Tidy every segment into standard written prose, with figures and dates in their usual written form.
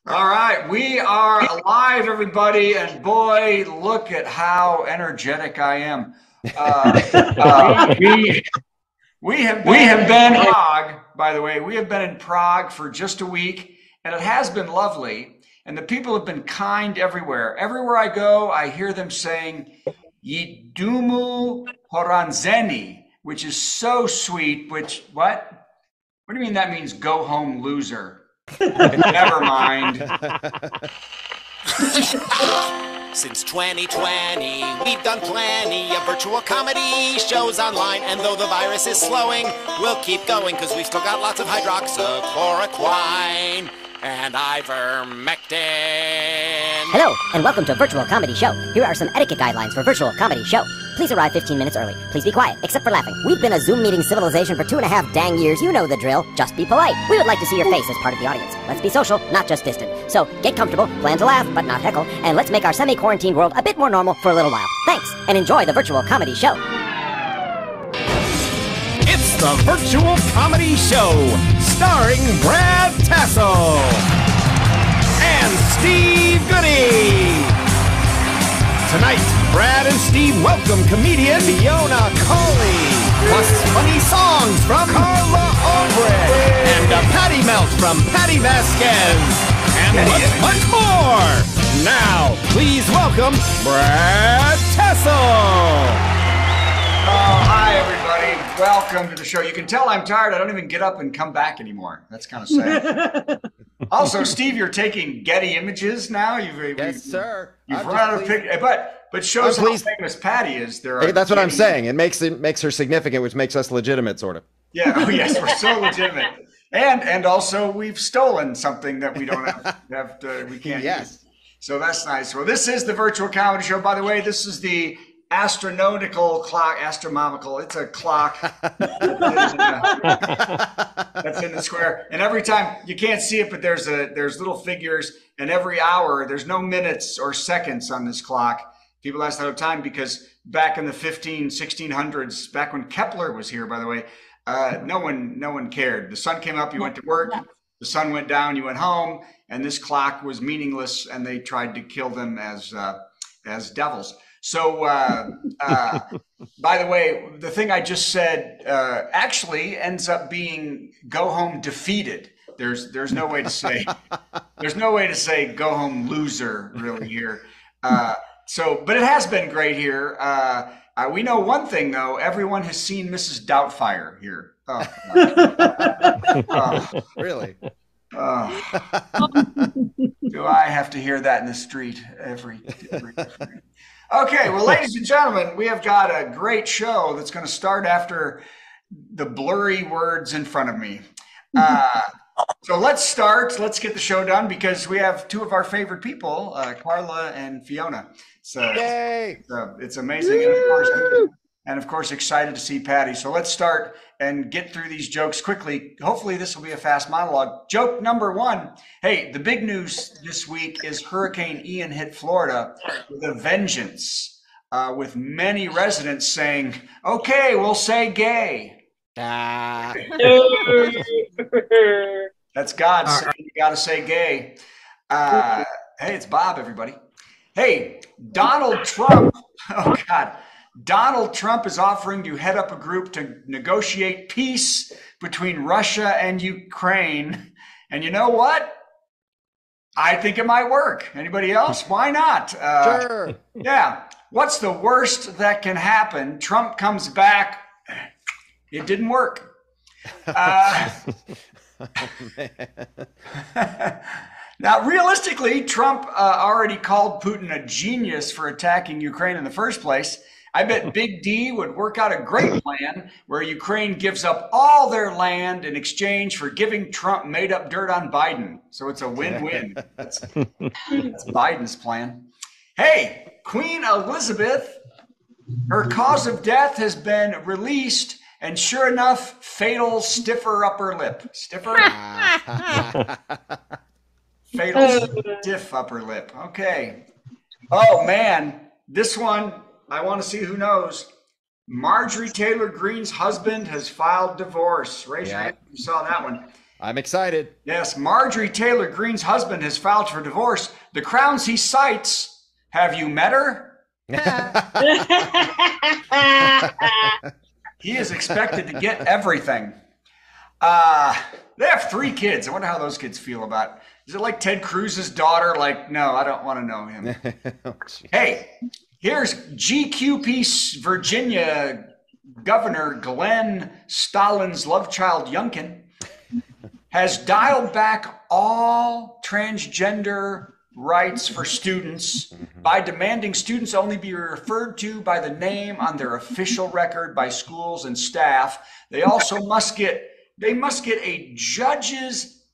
All right, we are alive, everybody, and boy, look at how energetic I am. We have been in Prague, by the way. We have been in Prague for just a week, and it has been lovely. And the people have been kind everywhere. Everywhere I go, I hear them saying "Yidumu Horanzeni," which is so sweet. Which what? What do you mean that means? Go home, loser. Never mind. Since 2020, we've done plenty of virtual comedy shows online, and though the virus is slowing, we'll keep going because we've still got lots of hydroxychloroquine and ivermectin. Hello, and welcome to Virtual Comedy Show. Here are some etiquette guidelines for Virtual Comedy Show. Please arrive 15 minutes early. Please be quiet, except for laughing. We've been a Zoom meeting civilization for 2.5 dang years. You know the drill. Just be polite. We would like to see your face as part of the audience. Let's be social, not just distant. So, get comfortable, plan to laugh, but not heckle, and let's make our semi-quarantined world a bit more normal for a little while. Thanks, and enjoy the Virtual Comedy Show. It's the Virtual Comedy Show, starring Brad Tassell and Steve Goodie. Tonight, Brad and Steve welcome comedian Fiona Colley, plus funny songs from Carla Aubrey, and a Patti melt from Patti Vasquez, and much more. Now, please welcome Brad Tassell. Oh, hi, everybody. Welcome to the show. You can tell I'm tired. I don't even get up and come back anymore. That's kind of sad. Also, Steve, you're taking Getty images now. Yes, sir. You've run out of pictures, but shows how famous Patti is. That's what I'm saying. It makes her significant, which makes us legitimate, sort of. Yeah. Oh, yes, we're so legitimate, and also we've stolen something that we don't we can't use. So that's nice. Well, this is the Virtual Comedy Show. By the way, this is the astronomical clock. It's a clock that's in the square, and every time you can't see it, but there's little figures, and every hour there's no minutes or seconds on this clock. People ask that all the time because back in the 1600s, back when Kepler was here, by the way, no one cared. The sun came up, you went to work. The sun went down, you went home, and this clock was meaningless, and they tried to kill them as devils. So, by the way, the thing I just said actually ends up being "go home defeated." There's no way to say "go home loser" really here. But it has been great here. We know one thing though: everyone has seen Mrs. Doubtfire here. Really? Do I have to hear that in the street every Okay, well, ladies and gentlemen, we have got a great show that's going to start after the blurry words in front of me. So let's start. Let's get the show done because we have two of our favorite people, Carla and Fiona. Yay! It's amazing. And of course, excited to see Patti. So let's start and get through these jokes quickly. Hopefully this will be a fast monologue. Joke number one. Hey, the big news this week is Hurricane Ian hit Florida with a vengeance, with many residents saying, okay, we'll say gay. That's God saying you got to say gay. Hey, it's Bob, everybody. Hey, Donald Trump. Oh, God. Donald Trump is offering to head up a group to negotiate peace between Russia and Ukraine. And you know what? I think it might work. Anybody else? Why not? Sure. Yeah. What's the worst that can happen? Trump comes back. It didn't work. Now, realistically, Trump already called Putin a genius for attacking Ukraine in the first place. I bet Big D would work out a great plan where Ukraine gives up all their land in exchange for giving Trump made-up dirt on Biden. So it's a win-win. That's Biden's plan. Hey, Queen Elizabeth, her cause of death has been released, and sure enough, fatal stiffer upper lip. Stiffer? Fatal stiff upper lip. Okay. Oh, man. This one... I want to see who knows. Marjorie Taylor Greene's husband has filed divorce. Raise your hand if you saw that one. I'm excited. Yes, Marjorie Taylor Greene's husband has filed for divorce. The crowns he cites, have you met her? He is expected to get everything. They have 3 kids. I wonder how those kids feel about it. Is it like Ted Cruz's daughter? Like, no, I don't want to know him. Hey, here's GQP Virginia Governor Glenn Stalin's love child Youngkin has dialed back all transgender rights for students by demanding students only be referred to by the name on their official record by schools and staff. They also must get a judge's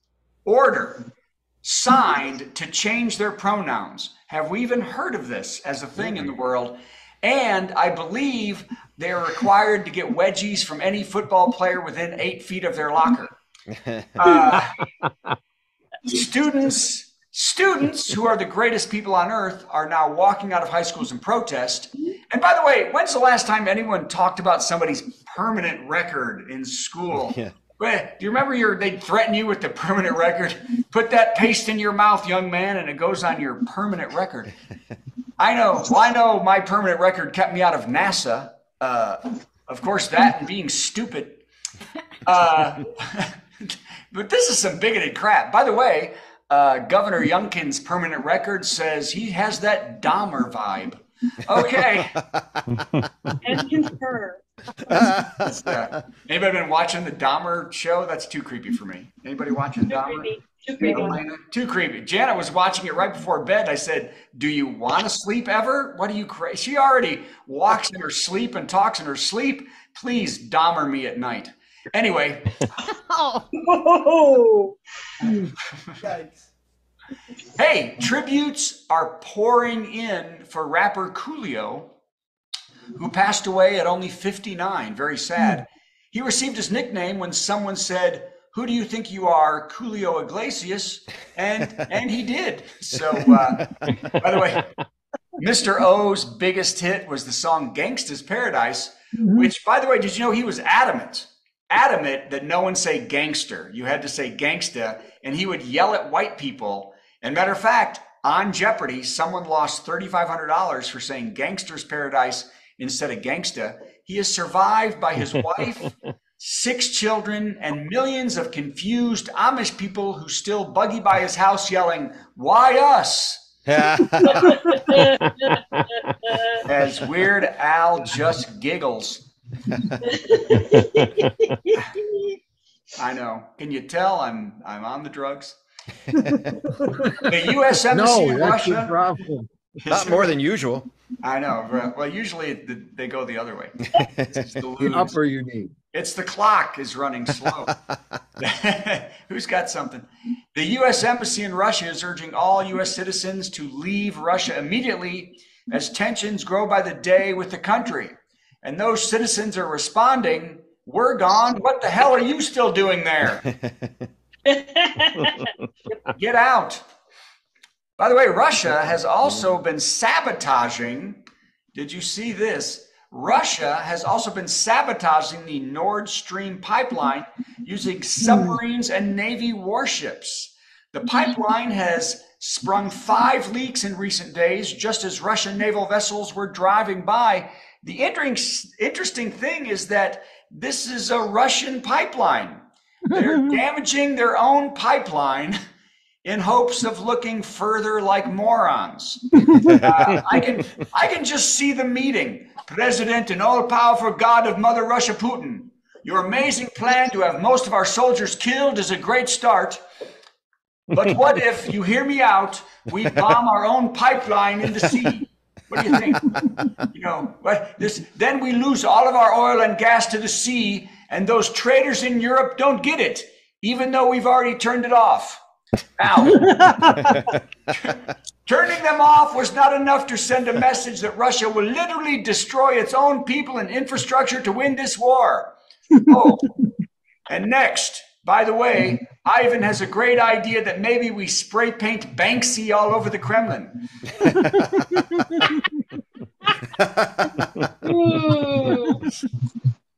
order signed to change their pronouns. Have we even heard of this as a thing in the world? And I believe they're required to get wedgies from any football player within 8 feet of their locker. Students who are the greatest people on earth are now walking out of high schools in protest. And by the way, when's the last time anyone talked about somebody's permanent record in school? Yeah. Do you remember they'd threaten you with the permanent record? Put that paste in your mouth, young man, and it goes on your permanent record. I know. Well, I know my permanent record kept me out of NASA. Of course, that and being stupid. But this is some bigoted crap. By the way, Governor Youngkin's permanent record says he has that Dahmer vibe. Okay. And confirmed. Anybody been watching the Dahmer show? That's too creepy for me. Anybody watching Dahmer? Too creepy. Too creepy. Janet was watching it right before bed. I said, do you want to sleep ever? What are you crazy? She already walks in her sleep and talks in her sleep. Please Dahmer me at night. Anyway. Oh. Hey, tributes are pouring in for rapper Coolio, who passed away at only 59. Very sad. He received his nickname when someone said, "Who do you think you are, Coolio Iglesias?" And he did. So, by the way, Mr. O's biggest hit was the song Gangsta's Paradise, which, by the way, did you know he was adamant that no one say gangster. You had to say gangsta, and he would yell at white people. And matter of fact, on Jeopardy, someone lost $3,500 for saying Gangster's Paradise instead of gangsta. He is survived by his wife, 6 children, and millions of confused Amish people who still buggy by his house yelling, "Why us?" As Weird Al just giggles. I know. Can you tell I'm on the drugs? The U.S. Embassy in Russia. Not more than usual. I know. Well, usually they go the other way. It's the upper you need. It's the clock is running slow. Who's got something? The U.S. Embassy in Russia is urging all U.S. citizens to leave Russia immediately as tensions grow by the day with the country. And those citizens are responding, "We're gone. What the hell are you still doing there? Get out." By the way, Russia has also been sabotaging. Did you see this? Russia has also been sabotaging the Nord Stream pipeline using submarines and Navy warships. The pipeline has sprung 5 leaks in recent days, just as Russian naval vessels were driving by. The interesting thing is that this is a Russian pipeline. They're damaging their own pipeline in hopes of looking further like morons. I can just see the meeting. President and all-powerful God of Mother Russia Putin, your amazing plan to have most of our soldiers killed is a great start. But what if, you hear me out, we bomb our own pipeline in the sea? What do you think? You know, then we lose all of our oil and gas to the sea, and those traders in Europe don't get it, even though we've already turned it off. Now, turning them off was not enough to send a message that Russia will literally destroy its own people and infrastructure to win this war. Oh, and next, by the way, Ivan has a great idea that maybe we spray paint Banksy all over the Kremlin.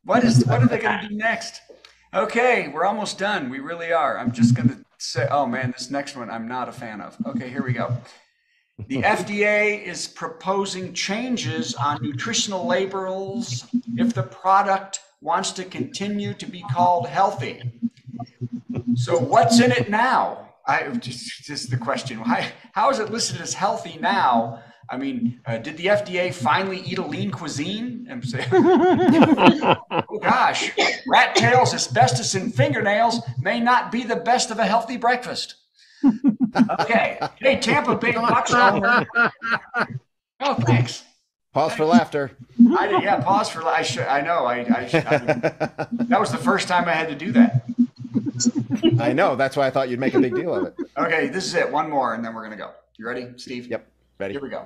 What are they going to do next? Okay, we're almost done. We really are. I'm just going to say, oh man, this next one I'm not a fan of. Okay, here we go. The FDA is proposing changes on nutritional labels if the product wants to continue to be called healthy. So what's in it now? Just the question. How is it listed as healthy now? I mean, did the FDA finally eat a lean cuisine? And say, oh gosh, rat tails, asbestos, and fingernails may not be the best of a healthy breakfast. Okay. Hey, Tampa Bay Bucks owner. Oh, thanks. Pause for laughter. Pause for laughter. I know. That was the first time I had to do that. I know. That's why I thought you'd make a big deal of it. Okay, this is it. One more, and then we're going to go. You ready, Steve? Yep. Ready. Here we go.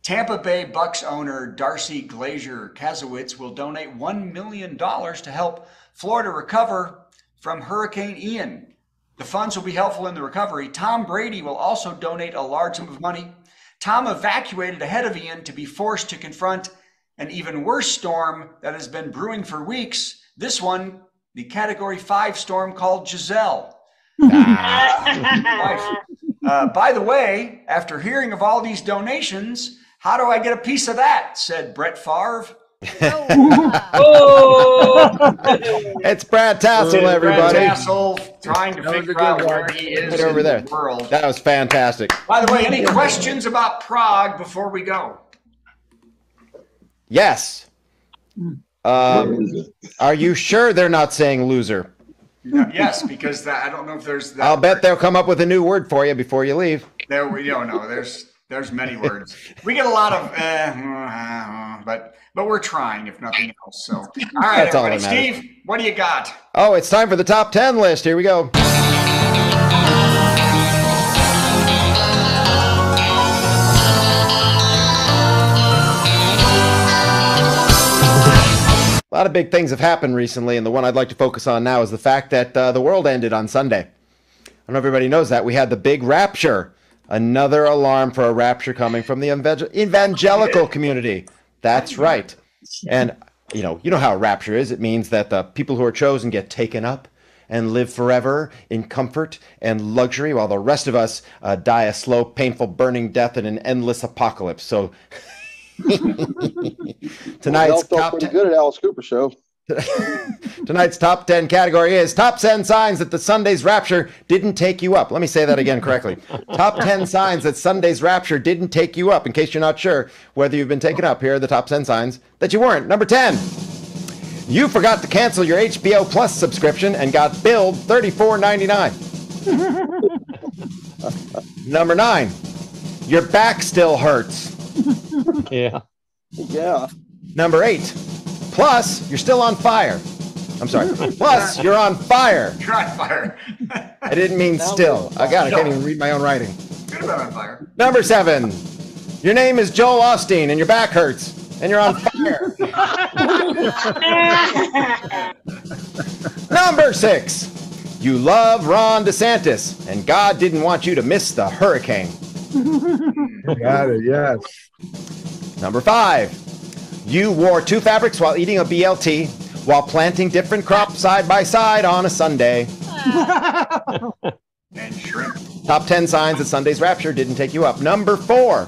Tampa Bay Bucks owner Darcy Glazier Kazowitz will donate $1 million to help Florida recover from Hurricane Ian. The funds will be helpful in the recovery. Tom Brady will also donate a large sum of money. Tom evacuated ahead of Ian to be forced to confront an even worse storm that has been brewing for weeks. This one, the Category 5 storm called Giselle. By the way, after hearing of all these donations, how do I get a piece of that? Said Brett Favre. It's Brad Tassell, everybody. Brad Tassell trying to figure out where he is over in there. The world. That was fantastic. By the way, any questions about Prague before we go? Yes. Are you sure they're not saying loser? Yes, because I don't know if there's that. I'll bet they'll come up with a new word for you before you leave. There we don't know. There's many words. We get a lot of but we're trying, if nothing else. So, all right, That's everybody. all that matters. Steve, what do you got? Oh, it's time for the top 10 list. Here we go. A lot of big things have happened recently, and the one I'd like to focus on now is the fact that the world ended on Sunday. I don't know if everybody knows that. We had the big rapture. Another alarm for a rapture coming from the evangelical community. That's right. And you know how a rapture is. It means that the people who are chosen get taken up and live forever in comfort and luxury, while the rest of us die a slow, painful, burning death in an endless apocalypse. So tonight's top 10, good at Alice Cooper show. Tonight's top 10 category is top 10 signs that the Sunday's rapture didn't take you up. Let me say that again correctly. Top 10 signs that Sunday's rapture didn't take you up. In case you're not sure whether you've been taken up, here are the top 10 signs that you weren't. Number 10, you forgot to cancel your HBO Plus subscription and got billed $34.99. Number 9, your back still hurts. Yeah. Number 8, plus you're still on fire. I'm sorry. Plus you're on fire. You're on fire. I didn't mean still. I can't even read my own writing. Could have been on fire. Number 7, your name is Joel Osteen and your back hurts and you're on fire. Number 6, you love Ron DeSantis and God didn't want you to miss the hurricane. Got it, yes. Number 5, you wore 2 fabrics while eating a BLT while planting different crops side by side on a Sunday. And shrimp. Top 10 signs that Sunday's rapture didn't take you up. Number 4,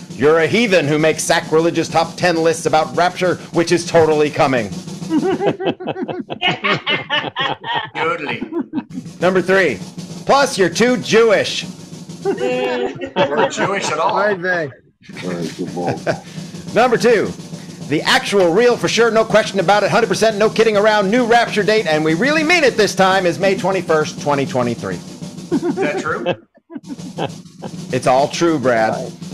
you're a heathen who makes sacrilegious top 10 lists about rapture, which is totally coming. Goodie. Number 3, plus you're too Jewish. We're Jewish at all. Right thing. Number 2, the actual, real, for sure, no question about it, 100% no kidding around, new rapture date, and we really mean it this time, is May 21st, 2023. Is that true? It's all true, Brad.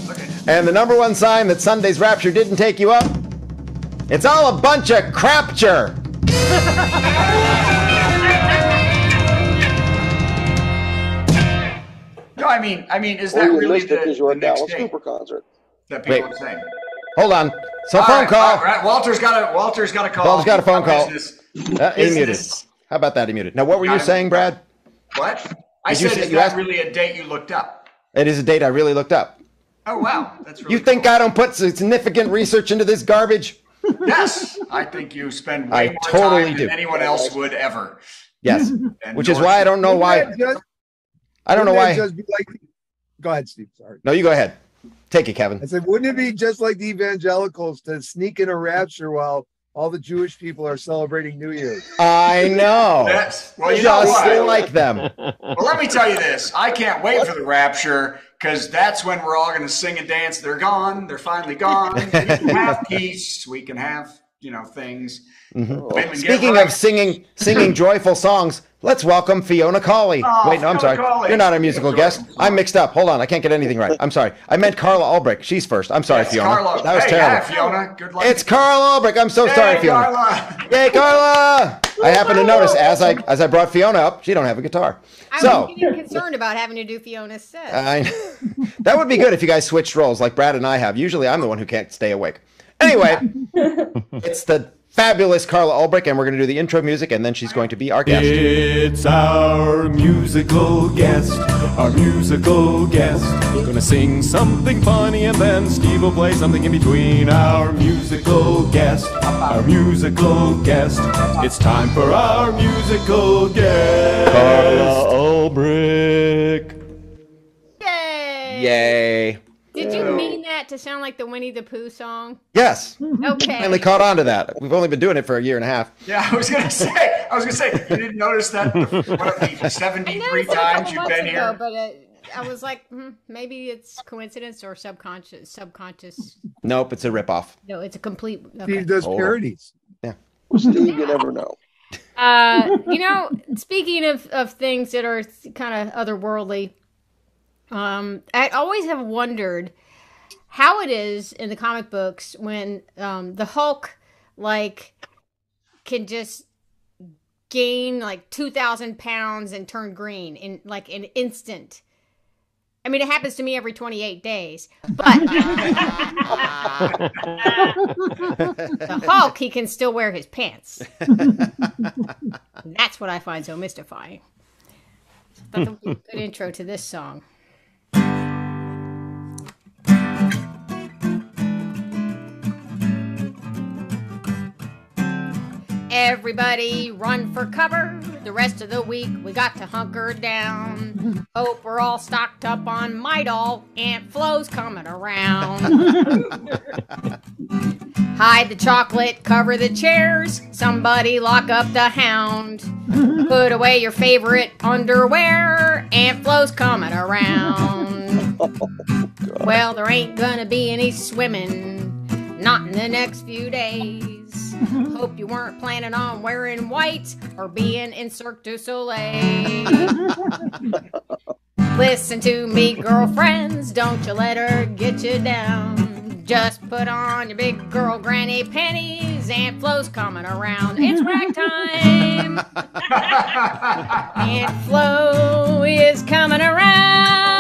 Okay. And the number 1 sign that Sunday's rapture didn't take you up, it's all a bunch of crapture. No, I mean, is that really the next Alice day Cooper concert? that people Wait. are saying? Hold on. So All phone right, call. all right. Walter's got a call. Walter's got a phone call. Business. He muted. Business. How about that? He muted. Now, what were you Got him. saying, Brad? What? I Did you said, say is you that asked- really a date you looked up? It is a date I really looked up. Oh, wow. That's really You think cool. I don't put significant research into this garbage? Yes, I think you spend way I more totally time do. than anyone else would ever. Yes, And which is nor why I should- don't know why. I don't know why. Just be like, go ahead, Steve. Sorry. No, you go ahead. Take it, Kevin. I said, wouldn't it be just like the evangelicals to sneak in a rapture while all the Jewish people are celebrating New Year's? I know. Yes. Well, you know Just what? like them. Well, let me tell you this. I can't wait for the rapture because that's when we're all going to sing and dance. They're gone. They're finally gone. We can have peace. We can have, things. Women get Speaking right. of singing joyful songs, let's welcome Fiona Cawley. Oh, Wait, no, I'm Fiona sorry. Cawley. You're not a musical Joyful guest. song. I'm mixed up. Hold on. I can't get anything right. I'm sorry. I meant Carla Ulbrich. She's first. I'm sorry, Yes, Fiona. Carla. That was Hey, terrible. yeah, Fiona. Good luck. It's Carla Ulbrich. I'm so sorry, Hey, Fiona. Carla. Yay, Carla! I happened to notice as I brought Fiona up, she don't have a guitar. I So was getting concerned about having to do Fiona's set. that would be good if you guys switched roles like Brad and I have. Usually I'm the one who can't stay awake. Anyway, it's the fabulous Carla Ulbrich, and we're going to do the intro music, and then she's going to be our guest. It's our musical guest, Gonna sing something funny and then Steve will play something in between. Our musical guest. It's time for our musical guest. Carla Ulbrich. Yay! Yay. Did you mean that to sound like the Winnie the Pooh song? Yes. Okay. Finally caught on to that. We've only been doing it for a year and a half. Yeah, I was gonna say, you didn't notice that one of the I 73 noticed it a times couple you've months been ago, here. but I was like, maybe it's coincidence or subconscious. Nope, it's a ripoff. No, it's a complete. Okay. Steve does parodies. Steve, you never know. Speaking of things that are kind of otherworldly, I always have wondered how it is in the comic books when the Hulk can just gain 2,000 pounds and turn green in an instant. I mean, it happens to me every 28 days, but the Hulk, he can still wear his pants. That's what I find so mystifying. I thought that would be a good intro to this song. Everybody run for cover. The rest of the week we got to hunker down. Hope we're all stocked up on Midol. Aunt Flo's coming around. Hide the chocolate, cover the chairs. Somebody lock up the hound. Put away your favorite underwear. Aunt Flo's coming around. Well, there ain't gonna be any swimming. Not in the next few days. Hope you weren't planning on wearing white or being in Cirque du Soleil. Listen to me, girlfriends, don't you let her get you down. Just put on your big girl granny panties, Aunt Flo's coming around. It's ragtime. Aunt Flo is coming around.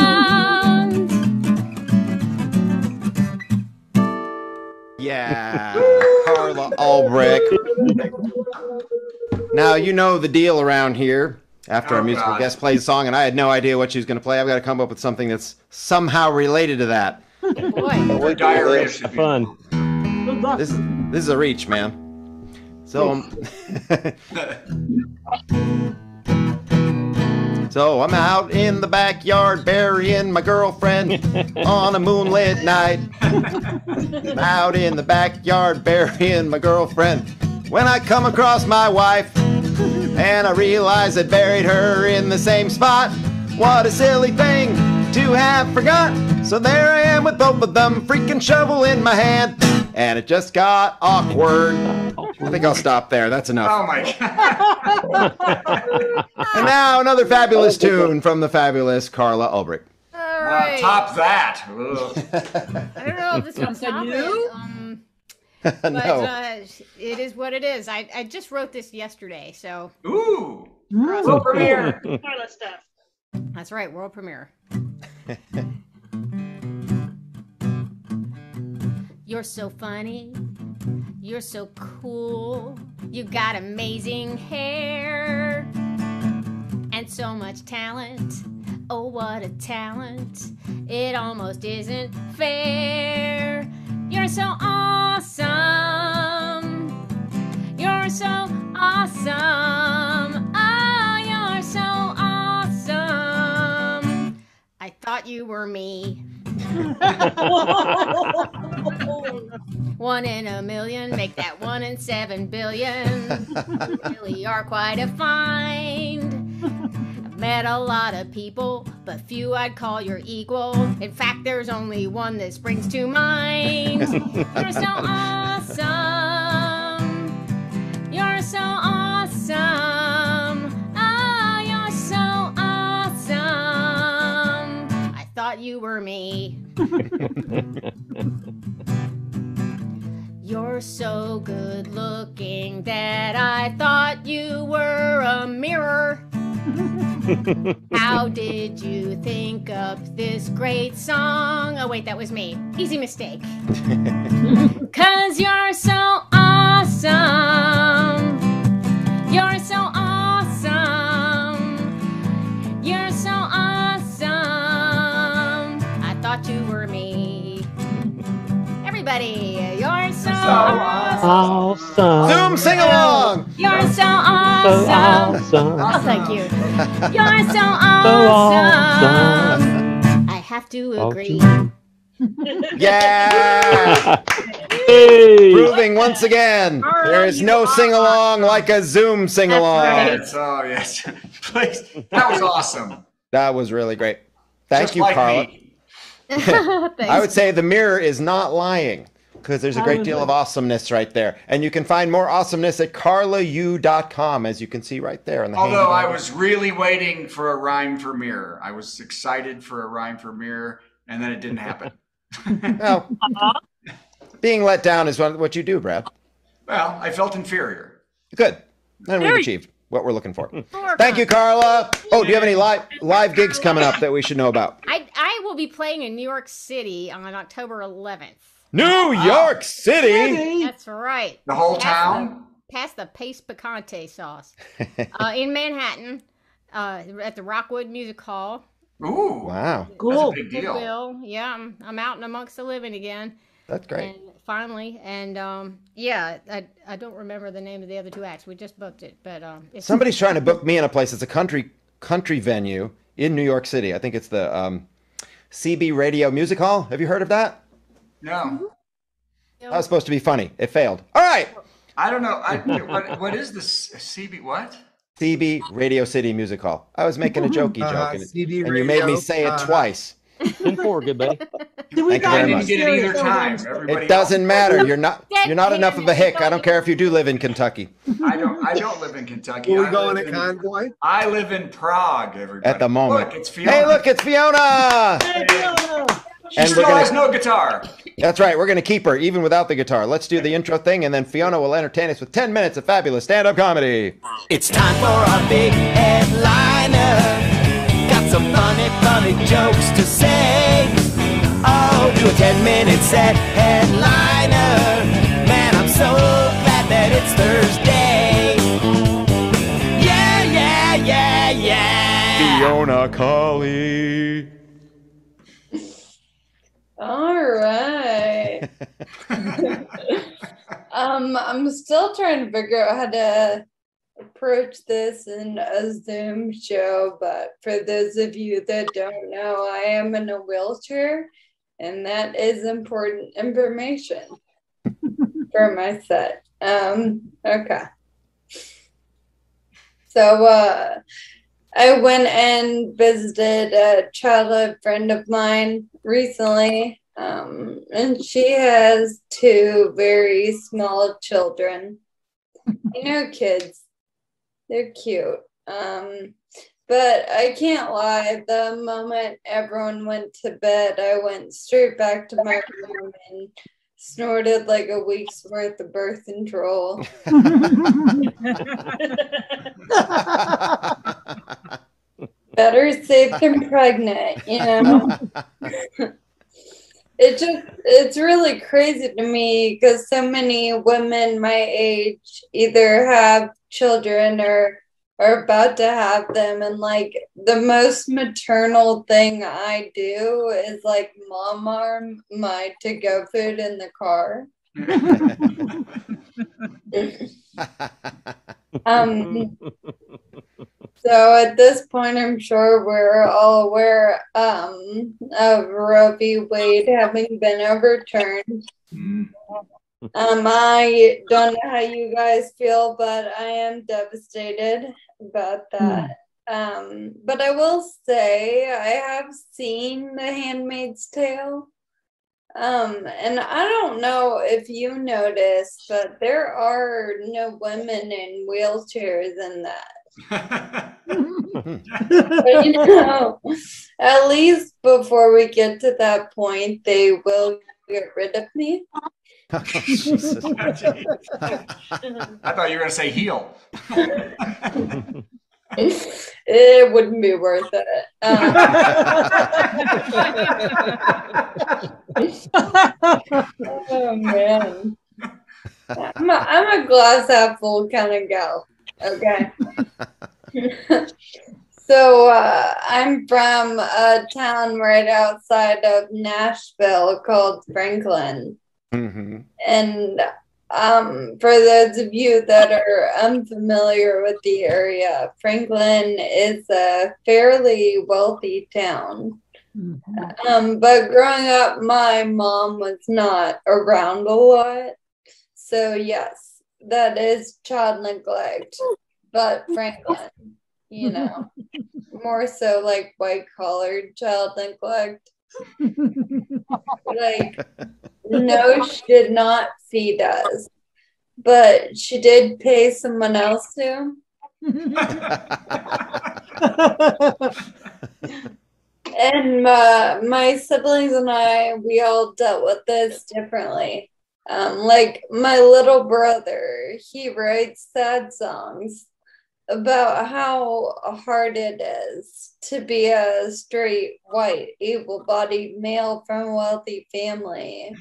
Yeah, Carla Ulbrich. Now, you know the deal around here. After our musical guest plays a song, and I had no idea what she was going to play, I've got to come up with something that's somehow related to that. Boy. Diarrhea should be Fun. This is a reach, man. So, so I'm out in the backyard burying my girlfriend on a moonlit night. I'm out in the backyard burying my girlfriend when I come across my wife and I realize I buried her in the same spot. What a silly thing to have forgot. So there I am with both of them, freaking shovel in my hand, and it just got awkward. I think I'll stop there. That's enough. Oh my God. And now another fabulous tune from the fabulous Carla Ulbrich. All right. Top that. Ugh. I don't know if this one's top it, but No. it is what it is. I just wrote this yesterday, so Ooh. World premiere. Carla stuff. that's right, world premiere. You're so funny. You're so cool. You got amazing hair and so much talent. Oh, what a talent. It almost isn't fair. You're so awesome. You're so awesome. Oh, you're so awesome. I thought you were me. 1 in a million, make that 1 in 7 billion. You really are quite a find. I've met a lot of people, but few I'd call your equal. In fact, there's only one that springs to mind. You're so awesome. You're so awesome. Oh, you're so awesome. I thought you were me. You're so good looking that I thought you were a mirror. How did you think up this great song? Oh wait, that was me. Easy mistake. 'Cause you're so awesome. You're so awesome. You're so awesome. I thought you were me. Everybody, you're so awesome. Zoom sing along. You're so awesome. Oh, thank you. You're so awesome. I have to agree. Yeah. Hey. Proving once again, there is no sing along like a Zoom sing along. Yes. Oh, yes. Please. That was awesome. That was really great. Thank Just you, like Carla. me. I would say the mirror is not lying because there's a great deal of awesomeness right there. And you can find more awesomeness at carlau.com, as you can see right there. On the Although I was really waiting for a rhyme for mirror. I was excited for a rhyme for mirror, and then it didn't happen. Well, being let down is what you do, Brad. Well, I felt inferior. Good. And we've achieved what we're looking for. Thank you, Carla. Oh, do you have any live gigs coming up that we should know about? I will be playing in New York City on October 11th. New York City? That's right. The whole town? Past the Pace Picante sauce. In Manhattan, at the Rockwood Music Hall. Ooh. Wow. Cool. That's a big deal. Yeah, I'm out and amongst the living again. That's great. And finally, and yeah, I don't remember the name of the other two acts. We just booked it, but Somebody's trying to book me in a place. It's a country venue in New York City. I think it's the CB Radio Music Hall. Have you heard of that? No. That was supposed to be funny. It failed. All right. I don't know. What is this CB? What? CB Radio City Music Hall. I was making a jokey joke, and CB you made me Radio. say it twice. In forward, good buddy. Thank you very I didn't much. get it either time. Everybody It doesn't matter. You're not Dead enough of a hick. I don't care if you do live in Kentucky. I don't live in Kentucky. Were we I going live to in- Convoy? I live in Prague, everybody. At the moment. Look, it's Fiona. Hey, look, it's Fiona. She and still we're gonna- has no guitar. That's right. We're going to keep her even without the guitar. Let's do the intro thing, and then Fiona will entertain us with 10 minutes of fabulous stand-up comedy. It's time for our big headliner. Got some funny jokes to say. Oh, do a 10-minute set headliner. Man, I'm so glad that it's Thursday. Yeah. Fiona Colley. All right. I'm still trying to figure out how to approach this in a Zoom show, but for those of you that don't know, I am in a wheelchair, and that is important information for my set. Okay. So I went and visited a childhood friend of mine recently, and she has 2 very small children. You know, kids, they're cute. But I can't lie, the moment everyone went to bed, I went straight back to my room and snorted like a week's worth of birth control. Better safe than pregnant, you know. It's really crazy to me because so many women my age either have children or are about to have them, and like the most maternal thing I do is like mom arm my to-go food in the car. So at this point, I'm sure we're all aware of Roe v. Wade having been overturned. I don't know how you guys feel, but I am devastated about that. But I will say I have seen The Handmaid's Tale. And I don't know if you noticed, but there are no women in wheelchairs in that. But you know, at least before we get to that point, they will get rid of me. Jesus. I thought you were going to say heel. It wouldn't be worth it. Oh man, I'm a glass half full kind of gal. Okay. So I'm from a town right outside of Nashville called Franklin. And for those of you that are unfamiliar with the area, Franklin is a fairly wealthy town. But growing up, my mom was not around a lot. So yes, that is child neglect. But Franklin, you know, more so like white collar child neglect. Like, no, she did not feed us, but she did pay someone else to. And my siblings and I, we all dealt with this differently. Like my little brother, he writes sad songs about how hard it is to be a straight, white, able-bodied male from a wealthy family.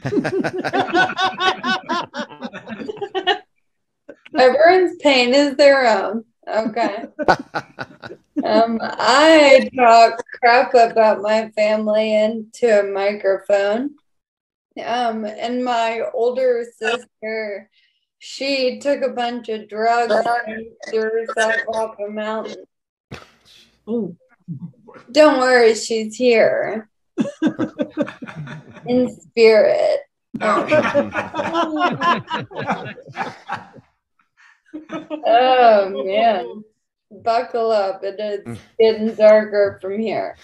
Everyone's pain is their own. Okay. I talk crap about my family into a microphone. And my older sister, she took a bunch of drugs and threw herself off a mountain. Oh. Don't worry, she's here. In spirit. Oh, man. Buckle up. It is getting darker from here.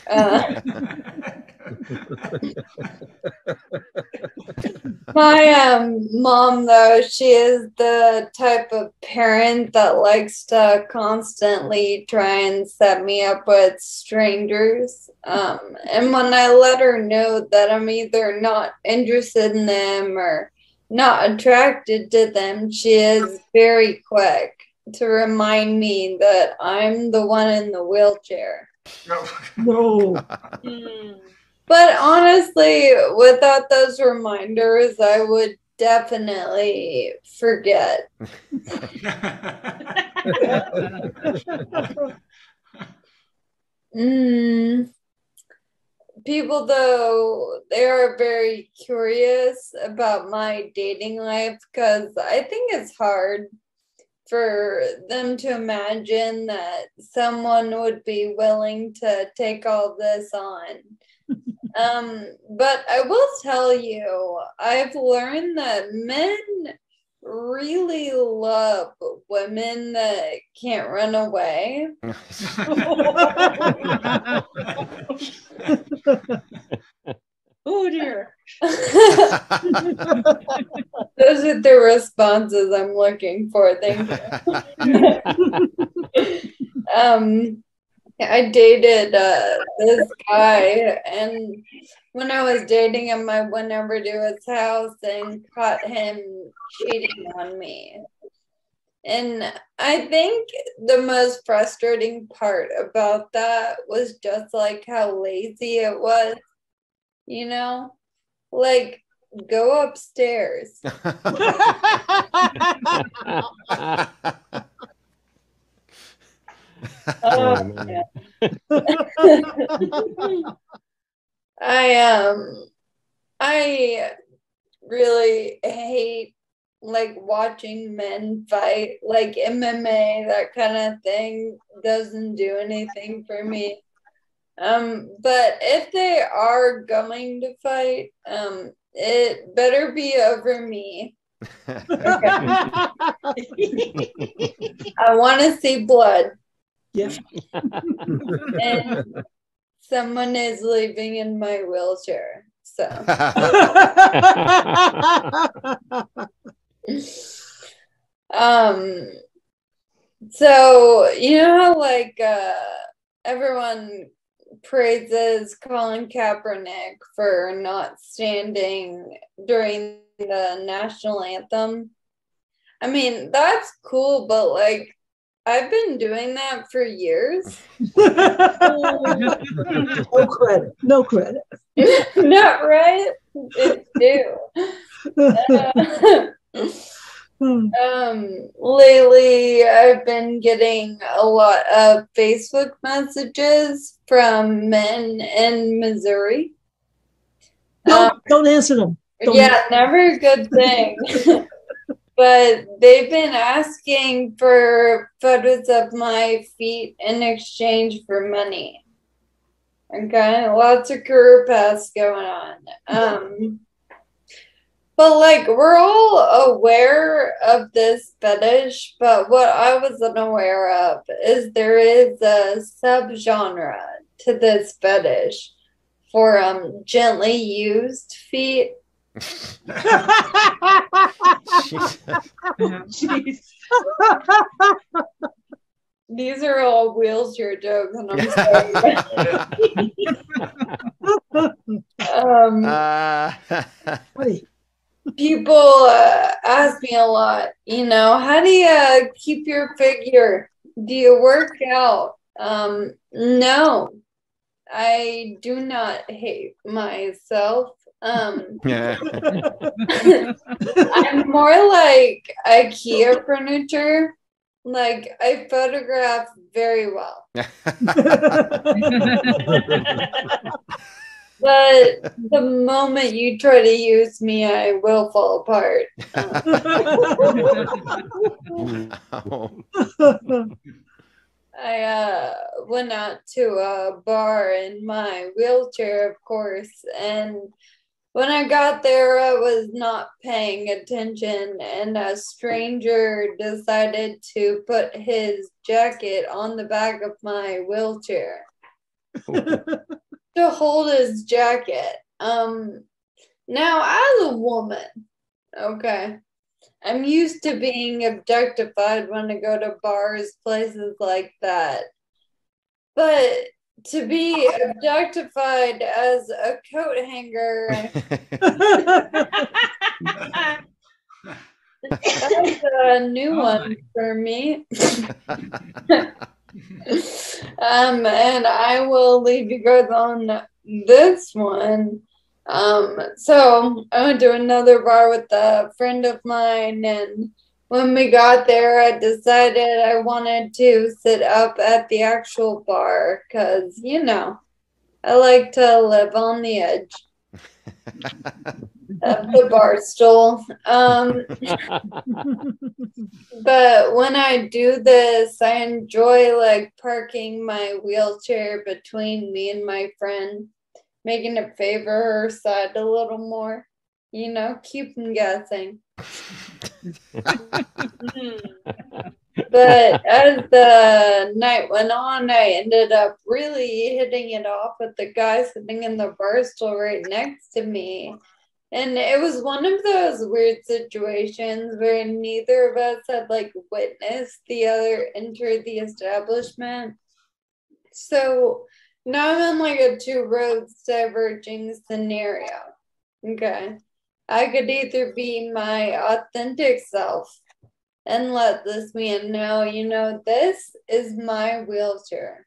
My mom, though, she is the type of parent that likes to constantly try and set me up with strangers. And when I let her know that I'm either not interested in them or not attracted to them, she is very quick to remind me that I'm the one in the wheelchair. No. But honestly, without those reminders, I would definitely forget. People, though, they are very curious about my dating life because I think it's hard for them to imagine that someone would be willing to take all this on. But I will tell you, I've learned that men really love women that can't run away. Oh dear. Those are the responses I'm looking for. Thank you. I dated this guy, and when I was dating him, I went over to his house and caught him cheating on me. And I think the most frustrating part about that was just like how lazy it was, you know? Like, go upstairs. Oh, man. I really hate like watching men fight, like MMA, that kind of thing doesn't do anything for me. But if they are going to fight, it better be over me. I want to see blood. Yeah. And someone is leaving in my wheelchair. So so you know how like everyone praises Colin Kaepernick for not standing during the national anthem. I mean, that's cool, but like I've been doing that for years. No credit. No credit. Not right? It's due. Lately I've been getting a lot of Facebook messages from men in Missouri. Don't answer them. Never a good thing. But they've been asking for photos of my feet in exchange for money. Okay, lots of career paths going on. But like we're all aware of this fetish, but what I wasn't aware of is there is a subgenre to this fetish for gently used feet. These are all wheelchair jokes, and I'm sorry. People ask me a lot, you know, how do you keep your figure? Do you work out? No, I do not hate myself. I'm more like IKEA furniture. Like I photograph very well. But the moment you try to use me, I will fall apart. I went out to a bar in my wheelchair, of course, and when I got there, I was not paying attention, and a stranger decided to put his jacket on the back of my wheelchair to hold his jacket. Now, as a woman, okay, I'm used to being objectified when I go to bars, places like that. But to be objectified as a coat hanger, that's a new one for me. And I will leave you guys on this one. So I went to another bar with a friend of mine, and when we got there, I decided I wanted to sit up at the actual bar because, you know, I like to live on the edge of the bar stool. But when I do this, I enjoy like parking my wheelchair between me and my friend, making it favor her side a little more. You know, keep them guessing. But as the night went on, I ended up really hitting it off with the guy sitting in the bar stool right next to me. And it was one of those weird situations where neither of us had like witnessed the other enter the establishment. So now I'm in like a two roads diverging scenario. Okay. I could either be my authentic self and let this man know, you know, this is my wheelchair.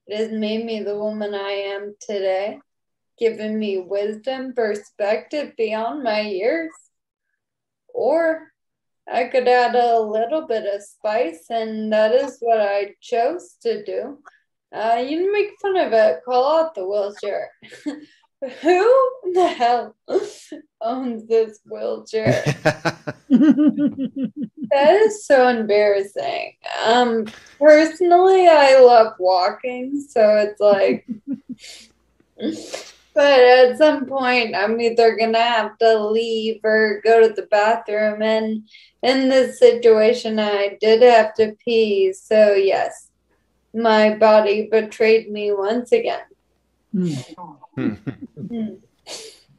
It has made me the woman I am today, given me wisdom, perspective beyond my years. Or I could add a little bit of spice, and that is what I chose to do. You can make fun of it, call out the wheelchair. Who the hell owns this wheelchair. That is so embarrassing. Personally, I love walking, so it's like, but at some point, I'm either gonna have to leave or go to the bathroom. And in this situation, I did have to pee. So yes, my body betrayed me once again.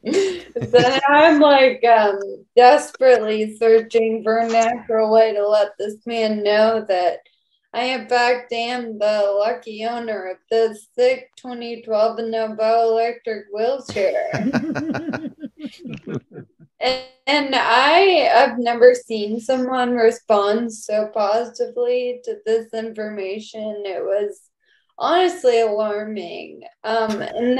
Then I'm like desperately searching for a natural way to let this man know that I in fact am the lucky owner of this sick 2012 Nobel electric wheelchair. And I have never seen someone respond so positively to this information. It was honestly alarming. And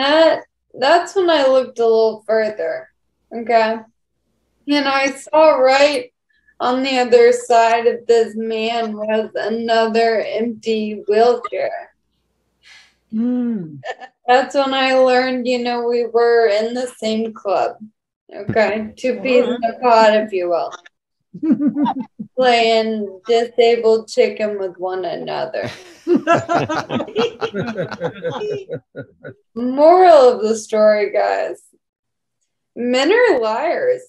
that's when I looked a little further. Okay. And I saw right on the other side of this man was another empty wheelchair. That's when I learned, we were in the same club. Okay. Two peas in a pod, if you will. Playing disabled chicken with one another. Moral of the story, guys. Men are liars.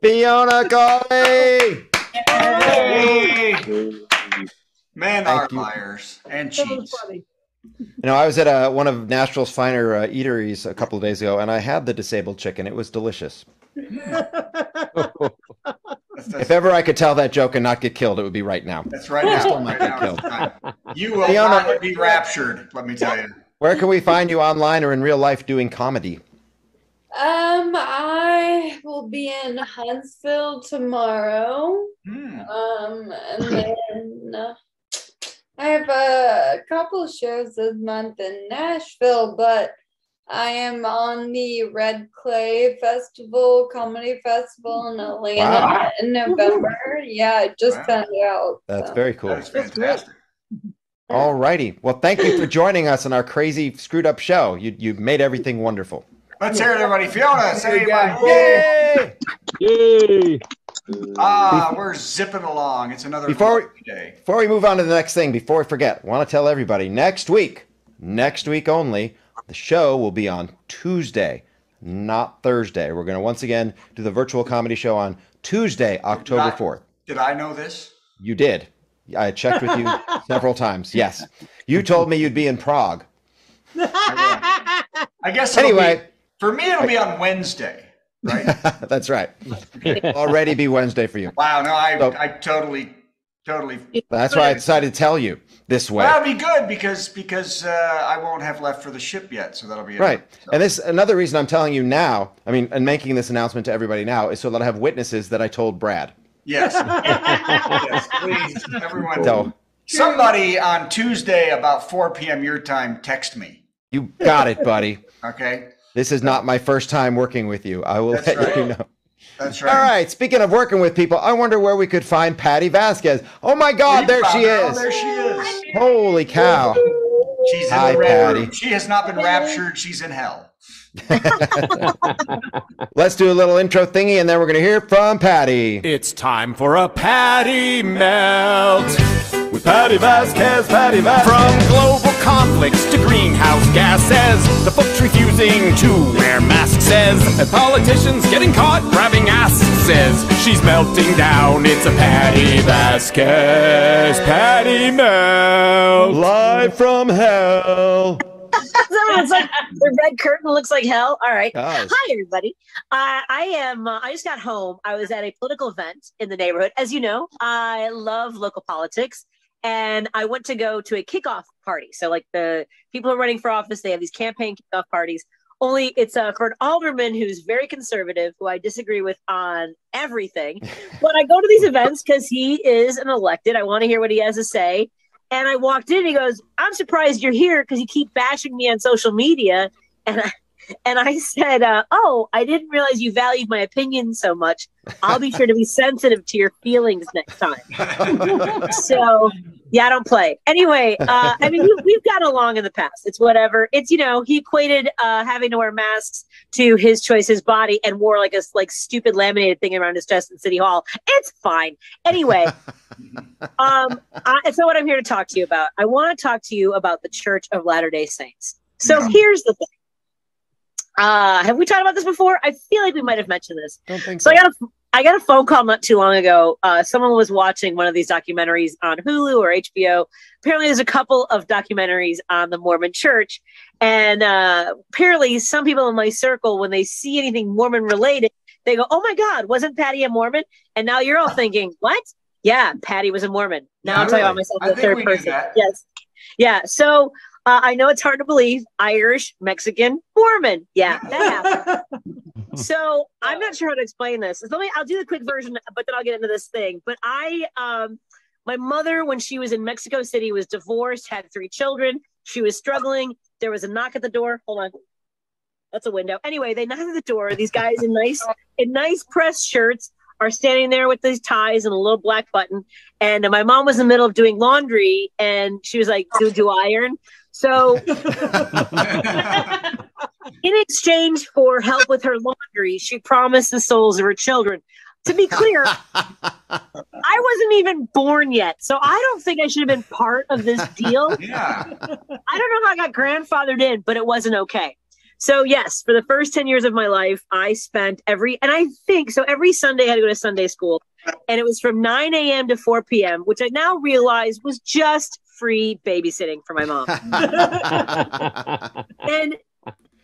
Fiona Goley! Hey! Men are liars and cheats. I was at one of Nashville's finer eateries a couple of days ago, and I had the disabled chicken. It was delicious. If ever I could tell that joke and not get killed, it would be right now. That's right now. Still might get Right killed. now. You will not be raptured, let me tell you. Where can we find you online or in real life doing comedy? I will be in Huntsville tomorrow. And then I have a couple shows this month in Nashville, but I am on the Red Clay Festival, Comedy Festival in Atlanta in November. Yeah, I just found out. That's very cool. That's fantastic. All righty. Well, thank you for joining us on our crazy, screwed up show. You made everything wonderful. Let's hear it, everybody. Fiona, say Yay! Yay! We're zipping along. It's another day. Before we move on to the next thing, before we forget, I want to tell everybody, next week only, the show will be on Tuesday, not Thursday. We're going to once again do the virtual comedy show on Tuesday, October 4th. Did I know this? You did. I checked with you several times. Yes. You told me you'd be in Prague. I guess anyway, for me, it'll be on Wednesday, right? That's right. It'll already be Wednesday for you. Wow. No, I totally. That's why I decided to tell you this way. That'll be good because I won't have left for the ship yet, so that'll be right. So. And another reason I'm telling you now, and making this announcement to everybody now, is so that I have witnesses that I told Brad. Yes. Yes, please, everyone. Somebody on Tuesday about 4 p.m. your time, text me. You got it, buddy. Okay. This is not my first time working with you. I will let you know. That's right. All right. Speaking of working with people, I wonder where we could find Patti Vasquez. Oh my God, there she is. Oh, there she is. Holy cow. She's in the red room. She has not been raptured. She's in hell. Let's do a little intro thingy, and then we're going to hear from Patti. It's time for a Patti Melt with Patti Vasquez, Patti Vasquez. From global conflicts to greenhouse gases, the folks refusing to wear masks says, and politicians getting caught grabbing asses says, she's melting down. It's a Patti Vasquez, Patti Melt, live from hell. It's like the red curtain looks like hell. All right. Gosh. Hi, everybody. I just got home. I was at a political event in the neighborhood. As you know, I love local politics. And I went to go to a kickoff party. So like the people who are running for office, they have these campaign kickoff parties. Only it's for an alderman who's very conservative, who I disagree with on everything. But I go to these events because he is an elected. I want to hear what he has to say. And I walked in and he goes, I'm surprised you're here because you keep bashing me on social media. And And I said, oh, I didn't realize you valued my opinion so much. I'll be sure to be sensitive to your feelings next time. So, yeah, I don't play. Anyway, I mean, we've got along in the past. It's whatever. It's, you know, he equated having to wear masks to his choice, his body, and wore like a stupid laminated thing around his chest in City Hall. It's fine. Anyway, so what I'm here to talk to you about, I want to talk to you about the Church of Latter-day Saints. So here's the thing. Have we talked about this before? I feel like we might have mentioned this. Don't think so. I got a phone call not too long ago. Someone was watching one of these documentaries on Hulu or HBO. Apparently there's a couple of documentaries on the Mormon Church. And apparently some people in my circle, when they see anything Mormon related, they go, oh my God, wasn't Patti a Mormon? And now you're all thinking, what? Yeah, Patti was a Mormon. Now I'm talking about myself in the third person. Yes. Yeah. So I know it's hard to believe. Irish, Mexican, Mormon. Yeah, that happened. So I'm not sure how to explain this. So I'll do the quick version, but then I'll get into this thing. But my mother, when she was in Mexico City, was divorced, had 3 children. She was struggling. There was a knock at the door. Hold on. That's a window. Anyway, they knock at the door. These guys in nice press shirts are standing there with these ties and a little black button. And my mom was in the middle of doing laundry, and she was like, do iron? So in exchange for help with her laundry, she promised the souls of her children. To be clear, I wasn't even born yet, so I don't think I should have been part of this deal. Yeah. I don't know how I got grandfathered in, but it wasn't okay. So yes, for the first 10 years of my life, I spent every Sunday I had to go to Sunday school, and it was from 9 a.m. to 4 p.m., which I now realize was just free babysitting for my mom. And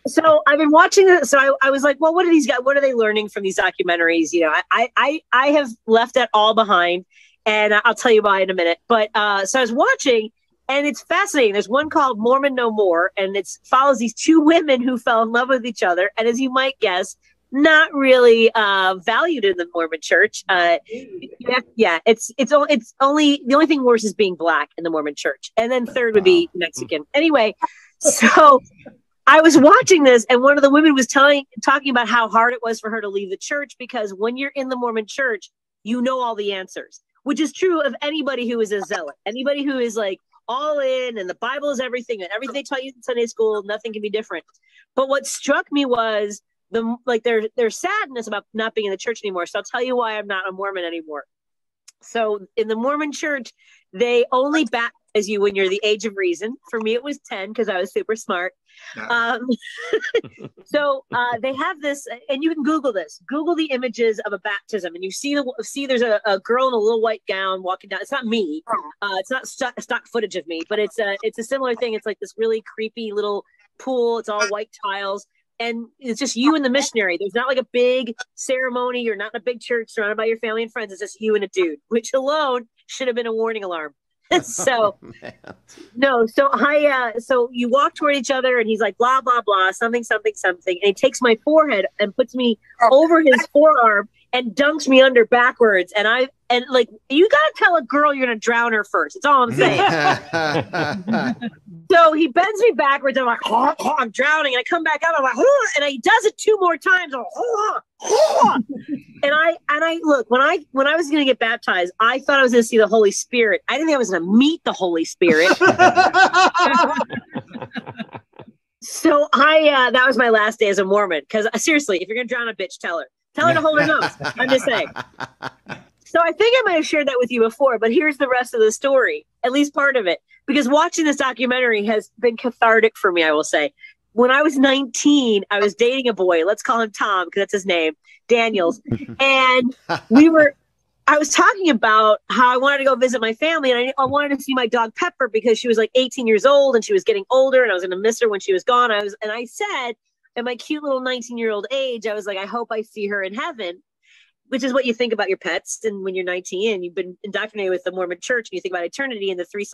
so I've been watching it. So I was like, well, what are they learning from these documentaries? You know, I have left that all behind, and I'll tell you why in a minute. But so I was watching, and it's fascinating. There's one called Mormon No More, and it follows these 2 women who fell in love with each other. And as you might guess, not really valued in the Mormon Church. It's only the only thing worse is being black in the Mormon Church, and then third would be Mexican. Anyway, so I was watching this, and one of the women was talking about how hard it was for her to leave the church, because when you're in the Mormon Church, you know all the answers, which is true of anybody who is a zealot, anybody who is like all in, and the Bible is everything, and everything they taught you in Sunday school, nothing can be different. But what struck me was their sadness about not being in the church anymore. So I'll tell you why I'm not a Mormon anymore. So in the Mormon Church, they only baptize you when you're the age of reason. For me, it was 10 because I was super smart. So they have this, and you can Google this. Google the images of a baptism, and you see there's a girl in a little white gown walking down. It's not me. It's not stock footage of me, but it's a similar thing. It's like this really creepy little pool. It's all white tiles. And it's just you and the missionary. There's not like a big ceremony. You're not in a big church surrounded by your family and friends. It's just you and a dude, which alone should have been a warning alarm. So so you walk toward each other, and he's like, blah, blah, blah, something, something, something. And he takes my forehead and puts me over his forearm and dunks me under backwards. And you got to tell a girl you're going to drown her first. That's all I'm saying. So he bends me backwards. I'm like, I'm drowning. And I come back up. I'm like, and he does it 2 more times. I'm like, and I look, when I was going to get baptized, I thought I was going to see the Holy Spirit. I didn't think I was going to meet the Holy Spirit. So that was my last day as a Mormon. Because seriously, if you're going to drown a bitch, tell her. Tell her to hold her nose. I'm just saying. So I think I might have shared that with you before, but here's the rest of the story, at least part of it. Because watching this documentary has been cathartic for me, I will say. When I was 19, I was dating a boy. Let's call him Tom, because that's his name, Daniels. And I was talking about how I wanted to go visit my family, and I wanted to see my dog Pepper because she was like 18 years old and she was getting older, and I was going to miss her when she was gone. And I said, at my cute little 19-year-old age, I was like, I hope I see her in heaven, which is what you think about your pets. And when you're 19 and you've been indoctrinated with the Mormon Church, and you think about eternity and the 3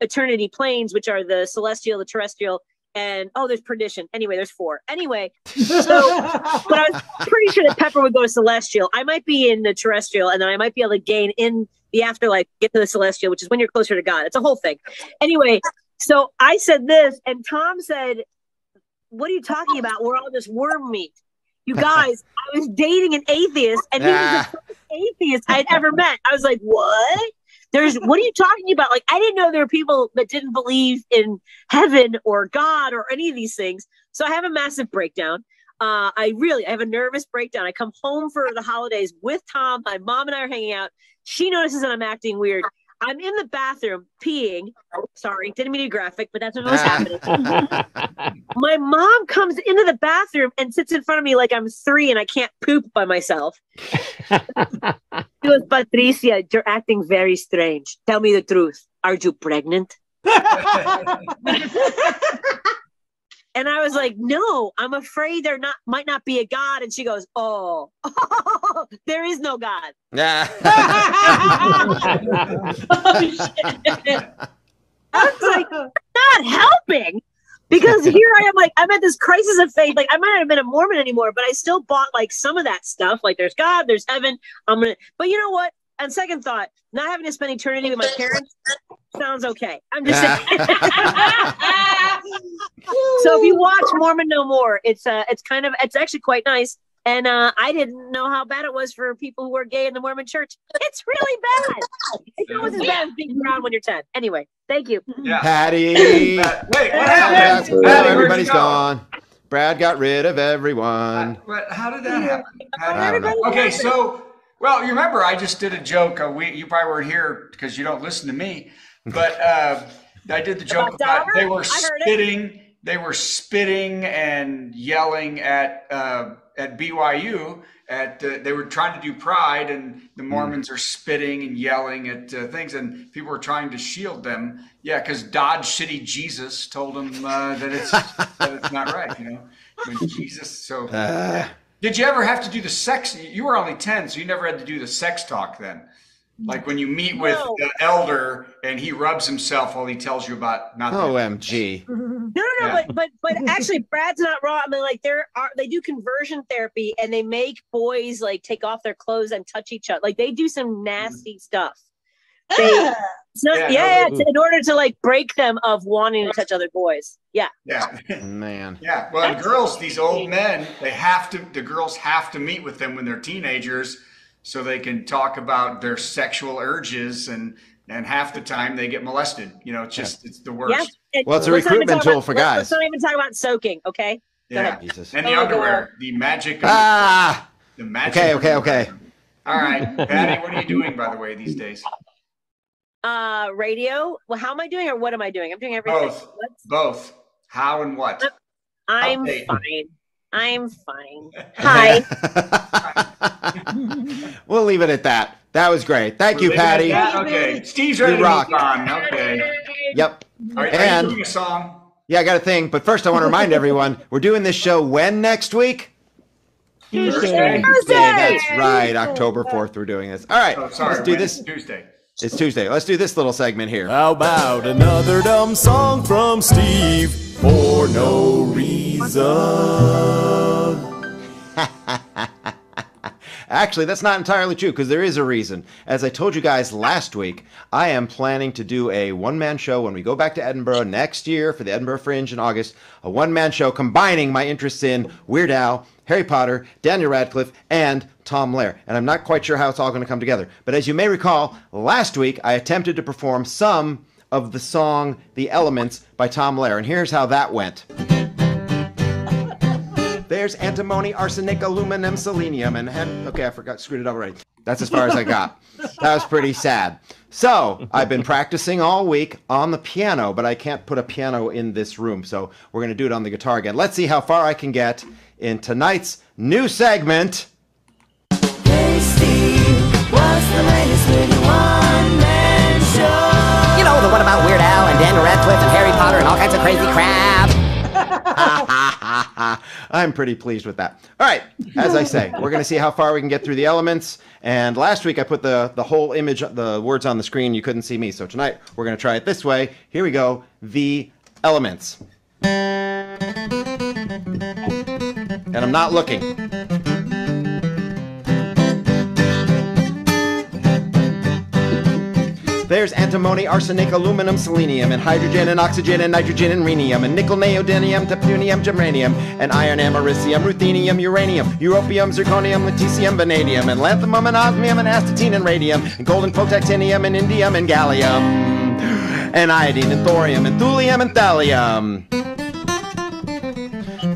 eternity planes, which are the celestial, the terrestrial, and there's perdition. Anyway, there's 4. Anyway, so but I was pretty sure that Pepper would go to celestial. I might be in the terrestrial, and then I might be able to gain in the afterlife, get to the celestial, which is when you're closer to God. It's a whole thing. Anyway, so I said this, and Tom said, what are you talking about? We're all just worm meat. You guys, I was dating an atheist, and he was the first atheist I'd ever met. I was like, what? What are you talking about? Like, I didn't know there were people that didn't believe in heaven or God or any of these things. So I have a massive breakdown. I have a nervous breakdown. I come home for the holidays with Tom. My mom and I are hanging out. She notices that I'm acting weird. I'm in the bathroom peeing. Oh, sorry, didn't mean to be graphic, but that's what was happening. My mom comes into the bathroom and sits in front of me like I'm 3 and I can't poop by myself. She goes, Patricia, you're acting very strange. Tell me the truth. Are you pregnant? And I was like, no, I'm afraid might not be a God. And she goes, oh, there is no God. Oh, shit. I was like, not helping. Because here I am, like, I'm at this crisis of faith. Like, I might not have been a Mormon anymore, but I still bought, like, some of that stuff. Like, there's God, there's heaven. But you know what? On second thought, not having to spend eternity with my parents sounds okay. I'm just saying. So if you watch Mormon No More, it's actually quite nice. And I didn't know how bad it was for people who are gay in the Mormon church. It's really bad. It's almost as bad as being around when you're 10. Anyway, thank you. Yeah. Patty. Wait, what happened? Patty, everybody's gone. Brad got rid of everyone. How did that happen? Okay, so... Well, you remember I just did a joke. You probably weren't here because you don't listen to me. But I did the joke about they were spitting. They were spitting and yelling at BYU. They were trying to do Pride, and the Mormons are spitting and yelling at things, and people were trying to shield them. Yeah, because Dodge City Jesus told them that it's not right. You know, when Jesus. So. Did you ever have to do the sex? You were only 10, so you never had to do the sex talk then. Like when you meet with the elder and he rubs himself while he tells you about nothing. OMG. No, but actually Brad's not wrong. I mean, like they do conversion therapy and they make boys like take off their clothes and touch each other. Like they do some nasty stuff. It's not, in order to like break them of wanting to touch other boys. Yeah. Man. Yeah. Well, and girls, these old men, the girls have to meet with them when they're teenagers so they can talk about their sexual urges, and half the time they get molested. You know, it's the worst. Yeah. Well, it's a recruitment tool for guys. Let's not even talk about soaking, okay? Yeah. And the underwear, the magic. The magic. Okay. All right. Patty, what are you doing, by the way, these days? Radio. Well, how am I doing or what am I doing? I'm doing everything. Both. How and what? I'm fine. Hi. We'll leave it at that. That was great. Thank you, Patty. Okay. Steve's ready to move on. Okay. Yep. Are you doing a song? Yeah, I got a thing. But first, I want to remind everyone, we're doing this show when next week? Thursday. That's right. October 4th, we're doing this. All right. Let's do this. Tuesday. It's Tuesday. Let's do this little segment here. How about another dumb song from Steve for no reason? Actually, that's not entirely true because there is a reason. As I told you guys last week, I am planning to do a one-man show when we go back to Edinburgh next year for the Edinburgh Fringe in August. A one-man show combining my interests in Weird Al, Harry Potter, Daniel Radcliffe, and Tom Lehrer. And I'm not quite sure how it's all going to come together. But as you may recall, last week I attempted to perform some of the song The Elements by Tom Lehrer. And here's how that went. There's antimony, arsenic, aluminum, selenium, and okay, I forgot, screwed it up already. That's as far as I got. That was pretty sad. So I've been practicing all week on the piano, but I can't put a piano in this room, so we're going to do it on the guitar again. Let's see how far I can get in tonight's new segment. Hey Steve, what's the latest with your one-man show? You know, the one about Weird Al and Daniel Radcliffe and Harry Potter and all kinds of crazy crap. I'm pretty pleased with that. All right, as I say, we're going to see how far we can get through the elements. And last week I put the whole image, the words on the screen. You couldn't see me. So tonight we're going to try it this way. Here we go. The Elements. And I'm not looking. There's antimony, arsenic, aluminum, selenium, and hydrogen, and oxygen, and nitrogen, and rhenium, and nickel, neodymium, teptunium, germanium, and iron, americium, ruthenium, uranium, europium, zirconium, lutetium, vanadium, and lanthanum, and osmium, and astatine, and radium, and gold, and protactinium, and indium, and gallium, and iodine, and thorium, and thulium, and thallium.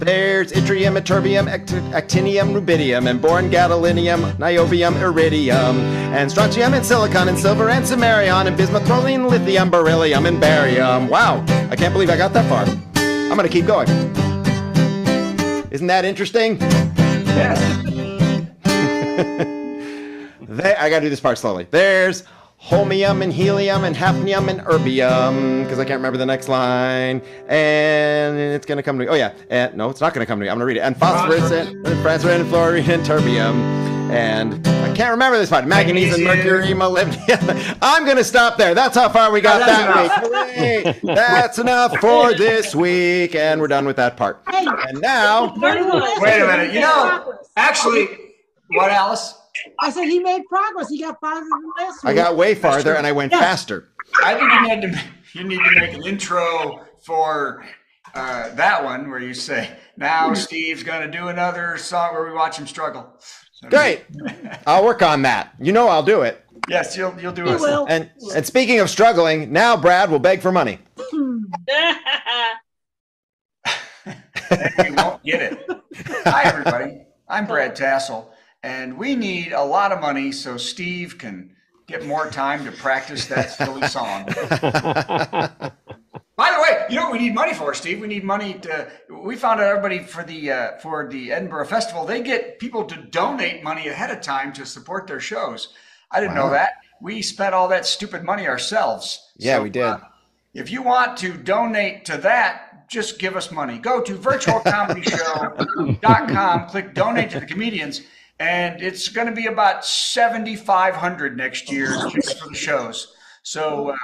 There's yttrium, ytterbium, actinium, rubidium, and boron, gadolinium, niobium, iridium, and strontium, and silicon, and silver, and samarium, and bismuth, proline, lithium, beryllium, and barium. Wow, I can't believe I got that far. I'm gonna keep going. Isn't that interesting? Yes. I gotta do this part slowly. There's holmium and helium and hafnium and erbium, because I can't remember the next line. And it's going to come to me. Oh, yeah. And no, it's not going to come to me. I'm going to read it. And phosphorus and phosphorus and fluorine and terbium. And I can't remember this part. Manganese and mercury, molybdenum. I'm going to stop there. That's how far we got that week. Hooray. That's enough for this week. And we're done with that part. And now. Wait a minute. You know, actually, what, Alice? I said he made progress. He got farther than last week. I got way farther and I went faster. I think you need to make an intro for that one where you say, now Steve's going to do another song where we watch him struggle. So great. I'll work on that. You know I'll do it. Yes, you'll do it. And speaking of struggling, now Brad will beg for money. You won't get it. Hi, everybody. I'm Brad Tassell. And we need a lot of money so Steve can get more time to practice that silly song. By the way, you know what we need money for, Steve? We need money to. We found out everybody for the Edinburgh Festival, they get people to donate money ahead of time to support their shows. I didn't know that. We spent all that stupid money ourselves. Yeah, we did. If you want to donate to that, just give us money. Go to virtualcomedyshow.com, click donate to the comedians. And it's going to be about $7,500 next year just for the shows. So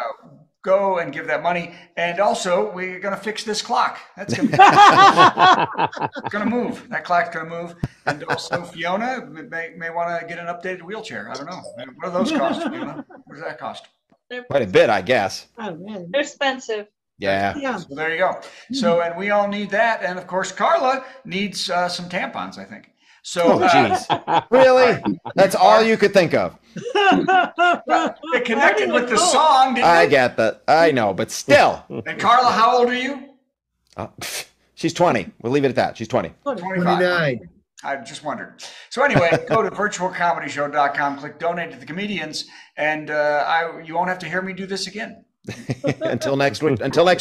go and give that money. And also, we're going to fix this clock. That's going to move. That clock's going to move. And also, Fiona may want to get an updated wheelchair. I don't know. What do those cost, Fiona? What does that cost? Quite a bit, I guess. Oh, man. They're expensive. Yeah. So there you go. So, and we all need that. And of course, Carla needs some tampons, I think. So, geez. Really? That's all you could think of. It connected with the song, didn't it? I get that. I know, but still. And Carla, how old are you? She's 20. We'll leave it at that. She's 20. 29. I just wondered. So anyway, go to virtualcomedyshow.com, click donate to the comedians, and you won't have to hear me do this again. until next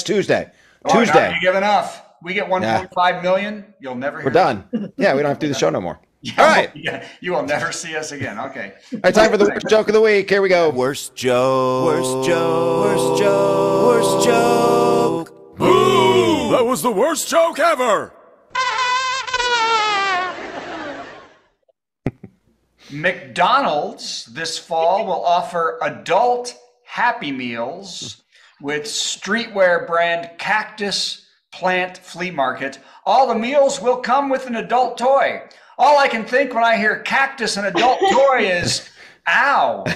Tuesday. Oh, Tuesday. Now you give enough. We get 1.5 million. You'll never hear We're done. Yeah, we don't have to do the show no more. All right. Yeah, you will never see us again. Okay. All right, time for the worst joke of the week. Here we go. Worst joke. Worst joke. Worst joke. Worst joke. Boo! That was the worst joke ever. McDonald's this fall will offer adult Happy Meals with streetwear brand Cactus Plant Flea Market. All the meals will come with an adult toy. All I can think when I hear cactus and adult toy is, ow. Hi,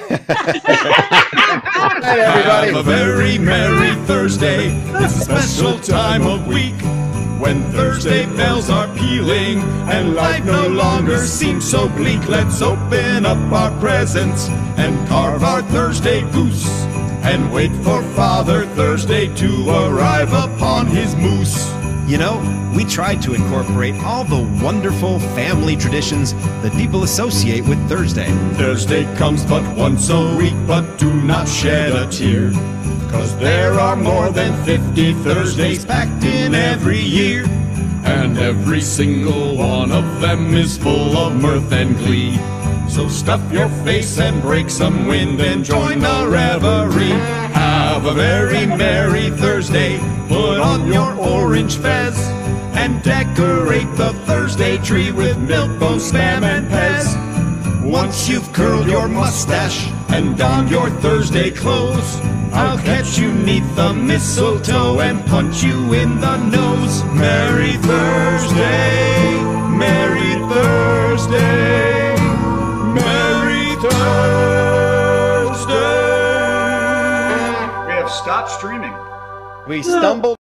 everybody. Have a very merry Thursday. It's a special time of week when Thursday bells are pealing and life no longer seems so bleak. Let's open up our presents and carve our Thursday goose and wait for Father Thursday to arrive upon his moose. You know, we tried to incorporate all the wonderful family traditions that people associate with Thursday. Thursday comes but once a week, but do not shed a tear, 'cause there are more than 50 Thursdays packed in every year, and every single one of them is full of mirth and glee. So stuff your face and break some wind and join the revelry. Have a very merry Thursday. Put on your orange fez and decorate the Thursday tree with milk, bone, spam, and pez. Once you've curled your mustache and donned your Thursday clothes, I'll catch you 'neath the mistletoe and punch you in the nose. Merry Thursday, Merry Thursday, Merry Thursday. stop streaming. We stumbled.